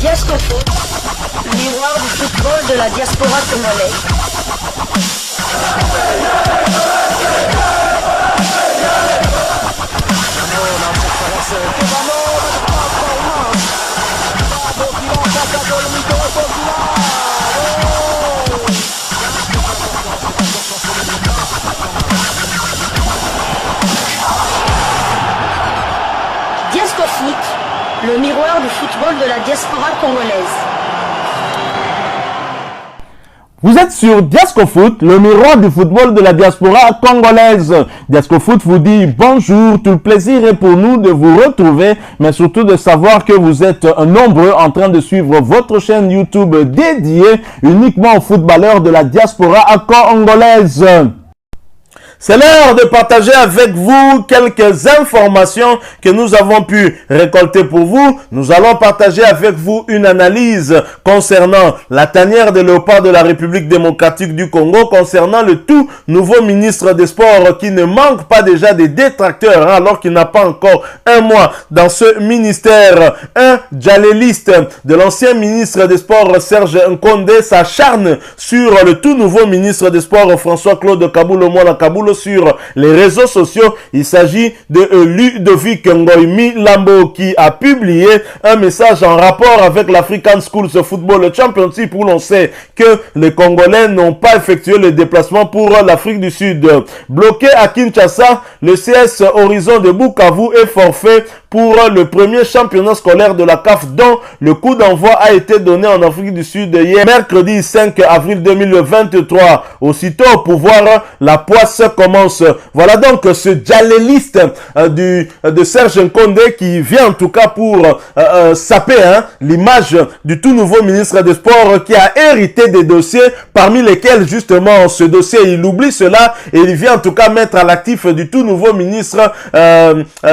Diasco Foot, miroir du football de la diaspora congolaise. Diasco Foot, le miroir du football de la diaspora congolaise. Vous êtes sur Diasco Foot, le miroir du football de la diaspora congolaise. Diasco Foot vous dit bonjour, tout le plaisir est pour nous de vous retrouver, mais surtout de savoir que vous êtes nombreux en train de suivre votre chaîne YouTube dédiée uniquement aux footballeurs de la diaspora congolaise. C'est l'heure de partager avec vous quelques informations que nous avons pu récolter pour vous. Nous allons partager avec vous une analyse concernant la tanière de léopard de la République démocratique du Congo, concernant le tout nouveau ministre des Sports qui ne manque pas déjà des détracteurs, alors qu'il n'a pas encore un mois dans ce ministère. Un djaléliste de l'ancien ministre des Sports Serge Nkonde s'acharne sur le tout nouveau ministre des Sports François-Claude Kabulo Mwana Kabulo sur les réseaux sociaux. Il s'agit de Ludovic Ngoïmi Lambo qui a publié un message en rapport avec l'African Schools Football Championship où l'on sait que les Congolais n'ont pas effectué le déplacement pour l'Afrique du Sud. Bloqué à Kinshasa, le CS Horizon de Bukavu est forfait pour le premier championnat scolaire de la CAF dont le coup d'envoi a été donné en Afrique du Sud hier, mercredi 5 avril 2023. Aussitôt au pouvoir, la poisse commence. Voilà donc ce djaléliste de Serge Nkonde qui vient en tout cas pour saper l'image du tout nouveau ministre des Sports qui a hérité des dossiers parmi lesquels justement ce dossier, il oublie cela et il vient en tout cas mettre à l'actif du tout nouveau ministre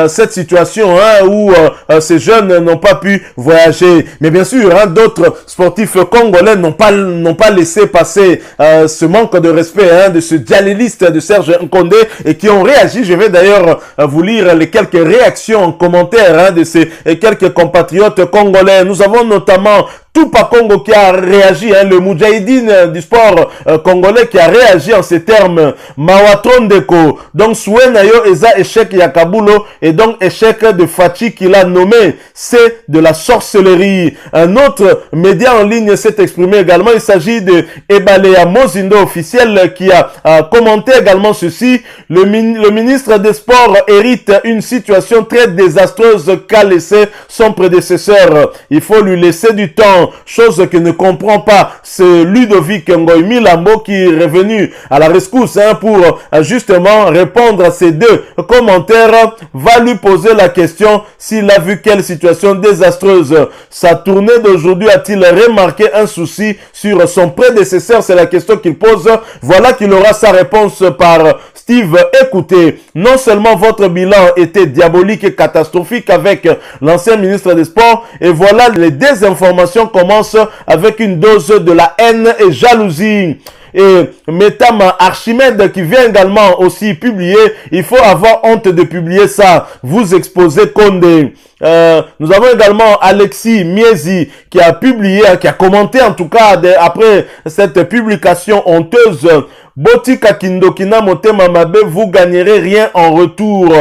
cette situation où ces jeunes n'ont pas pu voyager. Mais bien sûr, d'autres sportifs congolais n'ont pas laissé passer ce manque de respect de ce djaléliste de Serge Nkonde et qui ont réagi. Je vais d'ailleurs vous lire les quelques réactions en commentaire de ces quelques compatriotes congolais. Nous avons notamment Tupa Congo qui a réagi, le Moudjahidine du sport congolais qui a réagi en ces termes. Mawatron Deko, donc Souenayo Eza échec Yakabulo et donc échec de Fachi qu'il a nommé, c'est de la sorcellerie. Un autre média en ligne s'est exprimé également, il s'agit de Ebalea Mozindo officiel qui a commenté également ceci. Le ministre des Sports hérite une situation très désastreuse qu'a laissé son prédécesseur. Il faut lui laisser du temps. Chose que ne comprend pas ce Ludovic Ngoïmi Lambo qui est revenu à la rescousse pour justement répondre à ces deux commentaires. Va lui poser la question s'il a vu quelle situation désastreuse. Sa tournée d'aujourd'hui a-t-il remarqué un souci sur son prédécesseur? C'est la question qu'il pose. Voilà qu'il aura sa réponse par Steve. Écoutez, non seulement votre bilan était diabolique et catastrophique avec l'ancien ministre des Sports, et voilà les désinformations commence avec une dose de la haine et jalousie. Et Metama Archimède qui vient également aussi publier, il faut avoir honte de publier ça, vous exposez Condé. Nous avons également Alexis Miezi qui a publié, qui a commenté en tout cas après cette publication honteuse. Botika Kindokina Motema Mabe, vous gagnerez rien en retour.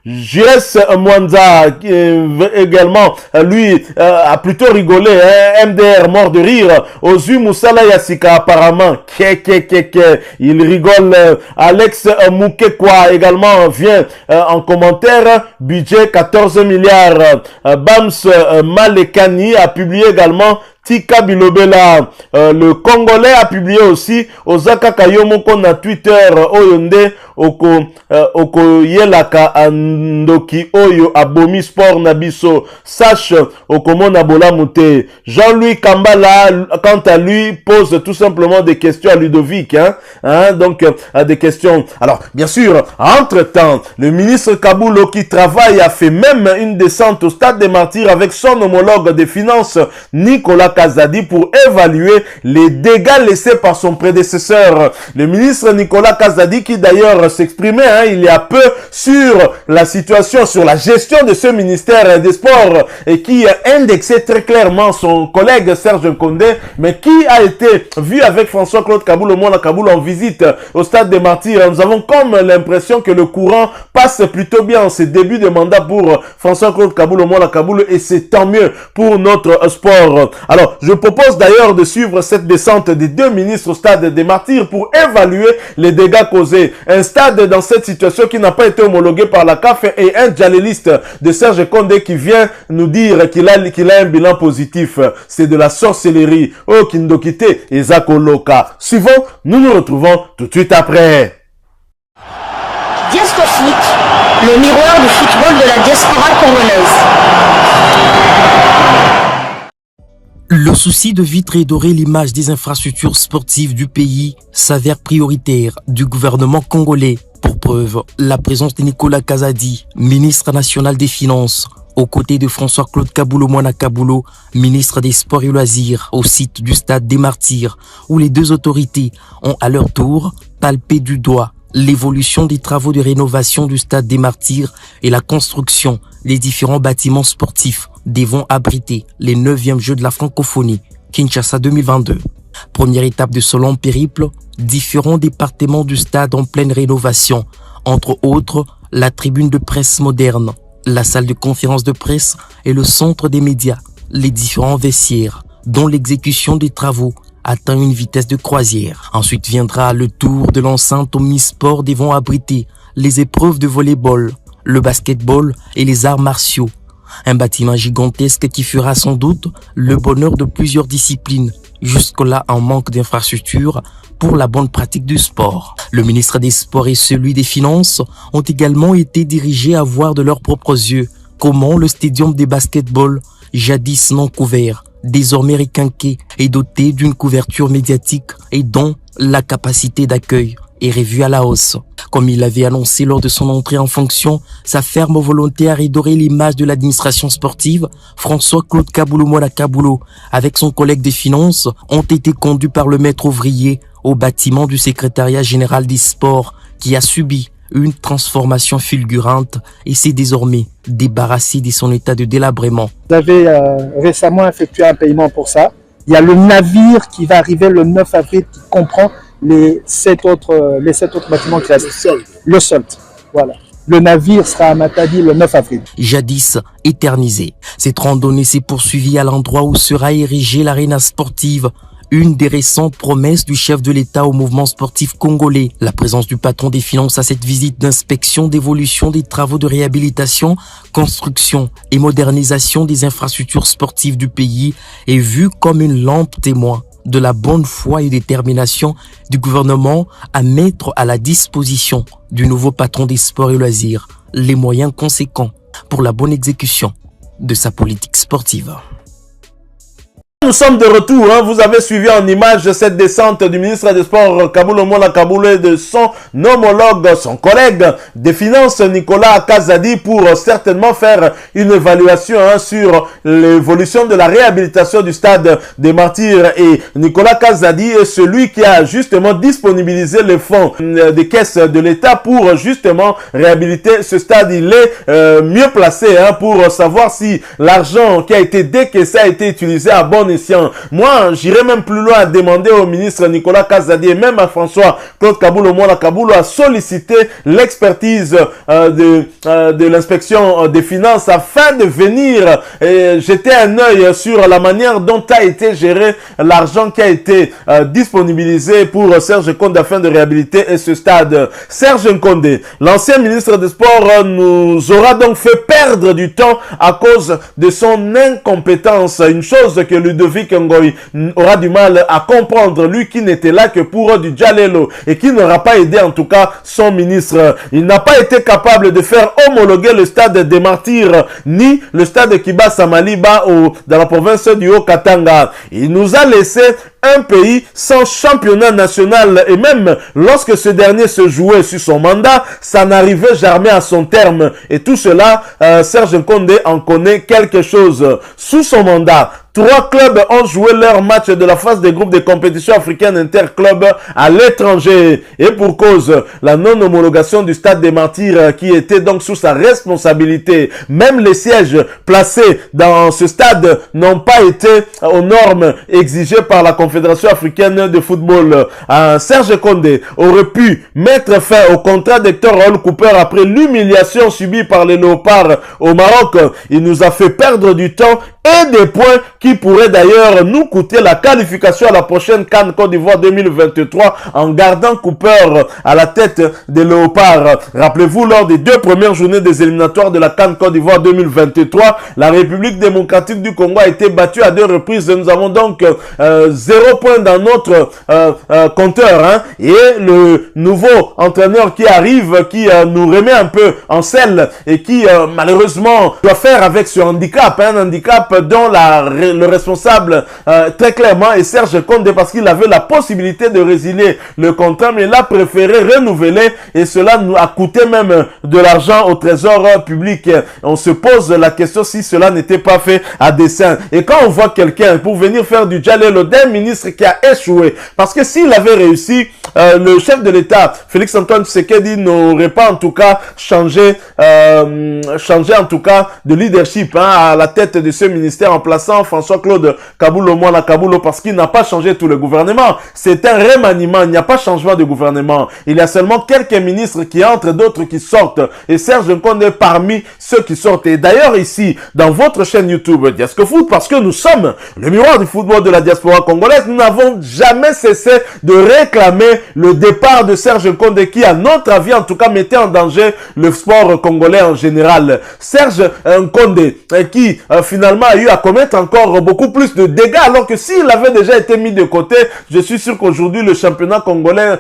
Jires Mwanza également, lui a plutôt rigolé, MDR mort de rire. Ozu Moussala Yassika apparemment, il rigole. Alex Moukekwa également vient en commentaire, budget 14 milliards. Bams Malekani a publié également Tika Bilobela, le Congolais a publié aussi Ozaka Kayomoko na Twitter Oyonde oko yelaka andoki oyo abomi sport nabiso sache okomona bola mute. Jean-Louis Kambala quant à lui pose tout simplement des questions à Ludovic donc des questions. Alors bien sûr, entre-temps, le ministre Kabulo qui travaille a fait même une descente au stade des Martyrs avec son homologue des finances Nicolas Kazadi pour évaluer les dégâts laissés par son prédécesseur. Le ministre Nicolas Kazadi qui d'ailleurs s'exprimait il y a peu sur la situation, sur la gestion de ce ministère des Sports et qui indexait très clairement son collègue Serge Nkondé, mais qui a été vu avec François-Claude Kaboul en visite au stade des Martyrs. Nous avons comme l'impression que le courant passe plutôt bien en ces débuts de mandat pour François-Claude Kaboul et c'est tant mieux pour notre sport. Alors, je propose d'ailleurs de suivre cette descente des deux ministres au stade des Martyrs pour évaluer les dégâts causés. Un stade dans cette situation qui n'a pas été homologué par la CAF et un djaléliste de Serge Nkondé qui vient nous dire qu'il a un bilan positif. C'est de la sorcellerie. Oh, Kindokite et Zakoloka. Suivons, nous nous retrouvons tout de suite après. Diasco Foot, le miroir du football de la diaspora congolaise. Le souci de vite redorer l'image des infrastructures sportives du pays s'avère prioritaire du gouvernement congolais. Pour preuve, la présence de Nicolas Kazadi, ministre national des Finances, aux côtés de François-Claude Kaboulou, ministre des Sports et Loisirs, au site du stade des Martyrs, où les deux autorités ont à leur tour palpé du doigt l'évolution des travaux de rénovation du stade des Martyrs et la construction des différents bâtiments sportifs devront abriter les 9e Jeux de la francophonie, Kinshasa 2022. Première étape de ce long périple, différents départements du stade en pleine rénovation, entre autres la tribune de presse moderne, la salle de conférence de presse et le centre des médias, les différents vestiaires, dont l'exécution des travaux atteint une vitesse de croisière. Ensuite viendra le tour de l'enceinte omnisport devant abriter les épreuves de volley-ball, le basketball et les arts martiaux. Un bâtiment gigantesque qui fera sans doute le bonheur de plusieurs disciplines, jusque-là en manque d'infrastructures pour la bonne pratique du sport. Le ministre des Sports et celui des Finances ont également été dirigés à voir de leurs propres yeux comment le stadium de basketball, jadis non couvert, désormais requinqué et doté d'une couverture médiatique et dont la capacité d'accueil est revue à la hausse. Comme il l'avait annoncé lors de son entrée en fonction, sa ferme volonté à redorer l'image de l'administration sportive, François-Claude Kaboulou, avec son collègue des Finances, ont été conduits par le maître ouvrier au bâtiment du secrétariat général des sports qui a subi une transformation fulgurante et s'est désormais débarrassé de son état de délabrement. Vous avez récemment effectué un paiement pour ça. Il y a le navire qui va arriver le 9 avril qui comprend les 7 autres bâtiments qui restent. Le solde. Voilà. Le navire sera à Matadi le 9 avril. Jadis éternisé, cette randonnée s'est poursuivie à l'endroit où sera érigée l'aréna sportive, une des récentes promesses du chef de l'État au mouvement sportif congolais. La présence du patron des finances à cette visite d'inspection d'évolution des travaux de réhabilitation, construction et modernisation des infrastructures sportives du pays est vue comme une lampe témoin de la bonne foi et détermination du gouvernement à mettre à la disposition du nouveau patron des sports et loisirs les moyens conséquents pour la bonne exécution de sa politique sportive. Nous sommes de retour, vous avez suivi en image cette descente du ministre des Sports Kaboulou et de son homologue, son collègue des Finances Nicolas Kazadi pour certainement faire une évaluation sur l'évolution de la réhabilitation du stade des Martyrs. Et Nicolas Kazadi est celui qui a justement disponibilisé les fonds des caisses de l'État pour justement réhabiliter ce stade. Il est mieux placé pour savoir si l'argent qui a été décaissé a été utilisé à bon escient. Moi, j'irais même plus loin à demander au ministre Nicolas Kazadi et même à François-Claude Kaboulou à solliciter l'expertise de l'inspection des finances afin de venir jeter un œil sur la manière dont a été géré l'argent qui a été disponibilisé pour Serge Nkondé afin de réhabiliter ce stade. Serge Nkondé, l'ancien ministre des Sports, nous aura donc fait perdre du temps à cause de son incompétence. Une chose que Ludovic Ngoy aura du mal à comprendre, lui qui n'était là que pour du Djalelo et qui n'aura pas aidé en tout cas son ministre. Il n'a pas été capable de faire homologuer le stade des Martyrs ni le stade Kibasa Maliba dans la province du Haut-Katanga. Il nous a laissé un pays sans championnat national, et même lorsque ce dernier se jouait sur son mandat, ça n'arrivait jamais à son terme. Et tout cela, Serge Nkonde en connaît quelque chose. Sous son mandat, 3 clubs ont joué leur match de la phase des groupes de compétition africaine interclub à l'étranger. Et pour cause, la non-homologation du stade des Martyrs qui était donc sous sa responsabilité. Même les sièges placés dans ce stade n'ont pas été aux normes exigées par la Confédération africaine de football. Serge Condé aurait pu mettre fin au contrat d'Hector Raoul Cooper après l'humiliation subie par les Léopards au Maroc. Il nous a fait perdre du temps et des points qui pourraient d'ailleurs nous coûter la qualification à la prochaine CAN Côte d'Ivoire 2023 en gardant Cooper à la tête des Léopards. Rappelez-vous, lors des 2 premières journées des éliminatoires de la CAN Côte d'Ivoire 2023, la République démocratique du Congo a été battue à 2 reprises. Nous avons donc 0 point dans notre compteur. Hein. Et le nouveau entraîneur qui arrive, qui nous remet un peu en selle et qui malheureusement doit faire avec ce handicap, un handicap dont le responsable très clairement est Serge Condé, parce qu'il avait la possibilité de résilier le contrat, mais il a préféré renouveler et cela nous a coûté même de l'argent au trésor public. On se pose la question si cela n'était pas fait à dessein. Et quand on voit quelqu'un pour venir faire du Djalelo d'un ministre qui a échoué, parce que s'il avait réussi, le chef de l'État, Félix Antoine Tshisekedi, n'aurait pas en tout cas changé en tout cas de leadership à la tête de ce ministère en plaçant François-Claude Kaboulo parce qu'il n'a pas changé tout le gouvernement. C'est un remaniement, il n'y a pas changement de gouvernement. Il y a seulement quelques ministres qui entrent, d'autres qui sortent. Et Serge Nkonde est parmi ceux qui sortent. Et d'ailleurs ici, dans votre chaîne YouTube Diasco Foot, parce que nous sommes le miroir du football de la diaspora congolaise, nous n'avons jamais cessé de réclamer le départ de Serge Nkonde qui, à notre avis en tout cas, mettait en danger le sport congolais en général. Serge Nkonde qui finalement a eu à commettre encore beaucoup plus de dégâts, alors que s'il avait déjà été mis de côté, je suis sûr qu'aujourd'hui le championnat congolais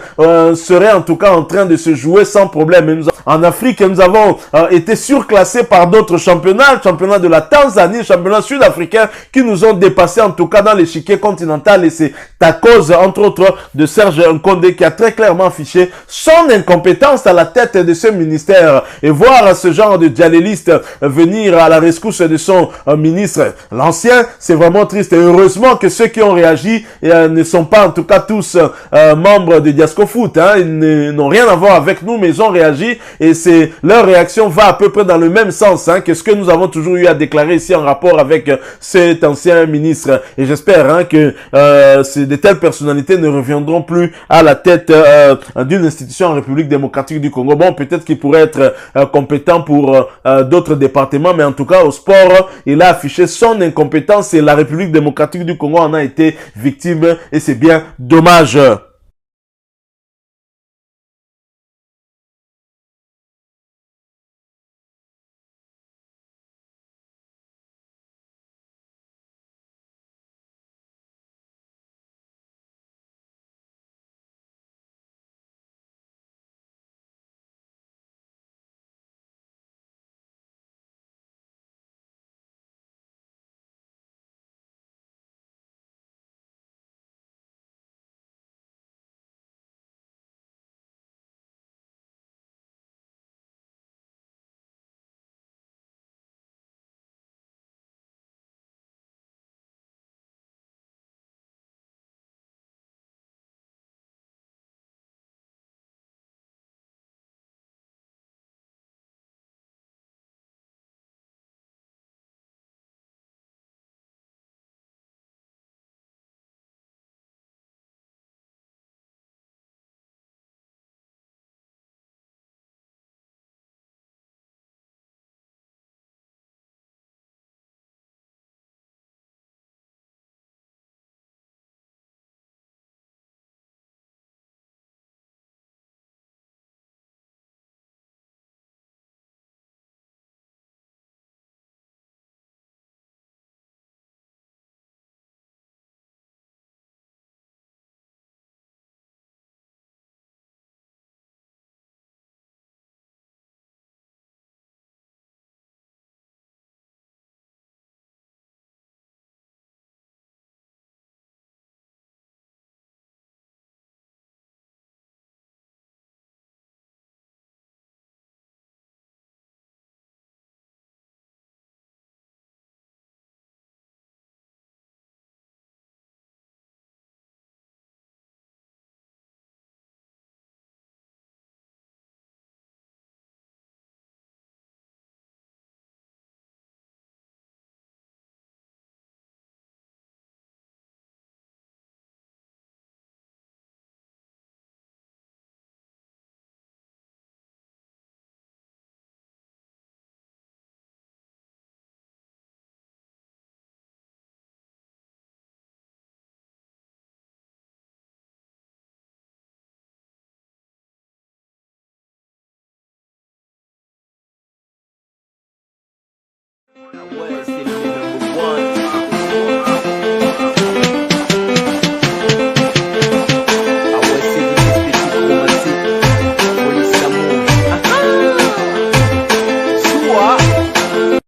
serait en tout cas en train de se jouer sans problème. En Afrique, nous avons été surclassés par d'autres championnats, le championnat de la Tanzanie, le championnat sud-africain, qui nous ont dépassés en tout cas dans l'échiquier continental, et c'est à cause entre autres de Serge Nkonde qui a très clairement affiché son incompétence à la tête de ce ministère. Et voir ce genre de djaléliste venir à la rescousse de son ministre, l'ancien, c'est vraiment triste. Et heureusement que ceux qui ont réagi ne sont pas en tout cas tous membres de Diasco Foot. Hein. Ils n'ont rien à voir avec nous, mais ils ont réagi et leur réaction va à peu près dans le même sens que ce que nous avons toujours eu à déclarer ici en rapport avec cet ancien ministre. Et j'espère que de telles personnalités ne reviendront plus à la tête d'une institution en République démocratique du Congo. Bon, peut-être qu'il pourrait être compétent pour d'autres départements, mais en tout cas au sport, il a affiché son incompétence et la République démocratique du Congo en a été victime, et c'est bien dommage. Ah ouais.